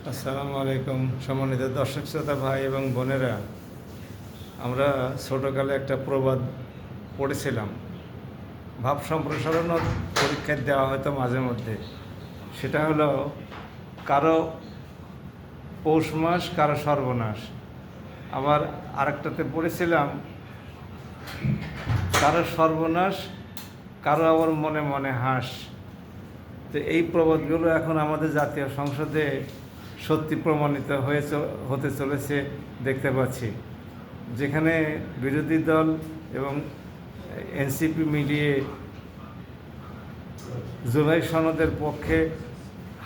আসসালামু আলাইকুম সম্মানিত দর্শক শ্রোতা ভাই এবং বোনেরা। আমরা ছোটোকালে একটা প্রবাদ পড়েছিলাম, ভাব সম্প্রসারণও পরীক্ষায় দেওয়া হয়তো মাঝে মধ্যে। সেটা হলো, কারো পৌষ মাস কারো সর্বনাশ। আবার আরেকটাতে পড়েছিলাম, কারো সর্বনাশ কারো আবার মনে মনে হাস। তো এই প্রবাদগুলো এখন আমাদের জাতীয় সংসদে সত্যি প্রমাণিত হতে চলেছে দেখতে পাচ্ছি, যেখানে বিরোধী দল এবং এনসিপি মিলিয়ে জুলাই সনদের পক্ষে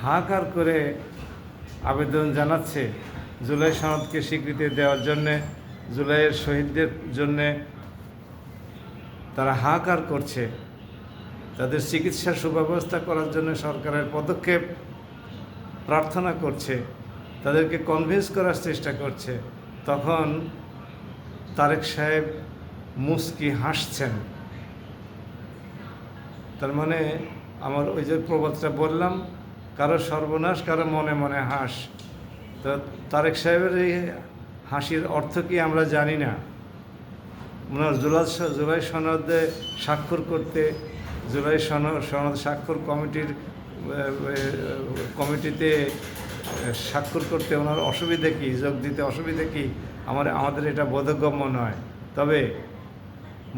হাহাকার করে আবেদন জানাচ্ছে জুলাই সনদকে স্বীকৃতি দেওয়ার জন্যে, জুলাইয়ের শহীদদের জন্যে তারা হাহাকার করছে, তাদের চিকিৎসার সুব্যবস্থা করার জন্য সরকারের পদক্ষেপ প্রার্থনা করছে, তাদেরকে কনভিন্স করার চেষ্টা করছে। তখন তারেক সাহেব মুস্কি হাসছেন। তার মানে আমার ওই যে প্রবাদটা বললাম, কারো সর্বনাশ কারো মনে মনে হাস। তো তারেক সাহেবের এই হাসির অর্থ কি আমরা জানি না। জুলাই সনদে স্বাক্ষর করতে, জুলাই সনদ স্বাক্ষর কমিটিতে স্বাক্ষর করতে ওনার অসুবিধা কী, যোগ দিতে অসুবিধা কী, আমাদের এটা বোধগম্য নয়। তবে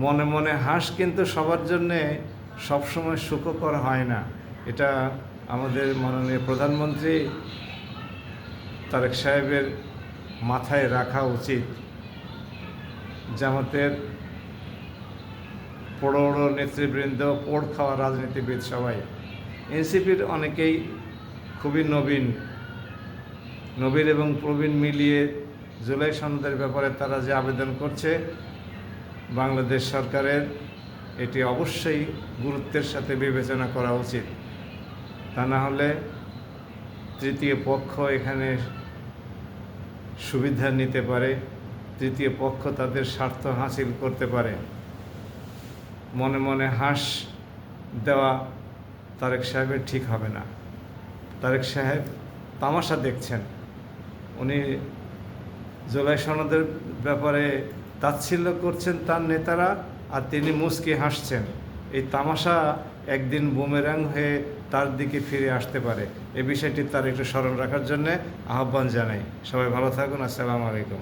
মনে মনে হাস কিন্তু সবার জন্যে সবসময় সুখকর হয় না। এটা আমাদের মাননীয় প্রধানমন্ত্রী তারেক সাহেবের মাথায় রাখা উচিত। জামাতের বড় বড় নেতৃবৃন্দ, পোড় খাওয়া রাজনীতিবিদ সবাই, এনসিপির অনেকেই খুবই নবীন এবং প্রবীণ মিলিয়ে জুলাই সনদের ব্যাপারে তারা যে আবেদন করছে, বাংলাদেশ সরকারের এটি অবশ্যই গুরুত্বের সাথে বিবেচনা করা উচিত। তা না হলে তৃতীয় পক্ষ এখানে সুবিধা নিতে পারে, তৃতীয় পক্ষ তাদের স্বার্থ হাসিল করতে পারে। মনে মনে হাস দেওয়া তারেক সাহেবের ঠিক হবে না। তারেক সাহেব তামাশা দেখছেন। উনি জুলাই সনদের ব্যাপারে তাচ্ছিল্য করছেন তার নেতারা, আর তিনি মুচকি হাসছেন। এই তামাশা একদিন বুমেরাং হয়ে তার দিকে ফিরে আসতে পারে। এই বিষয়টি তার একটু স্মরণ রাখার জন্যে আহ্বান জানাই। সবাই ভালো থাকুন। আসসালামু আলাইকুম।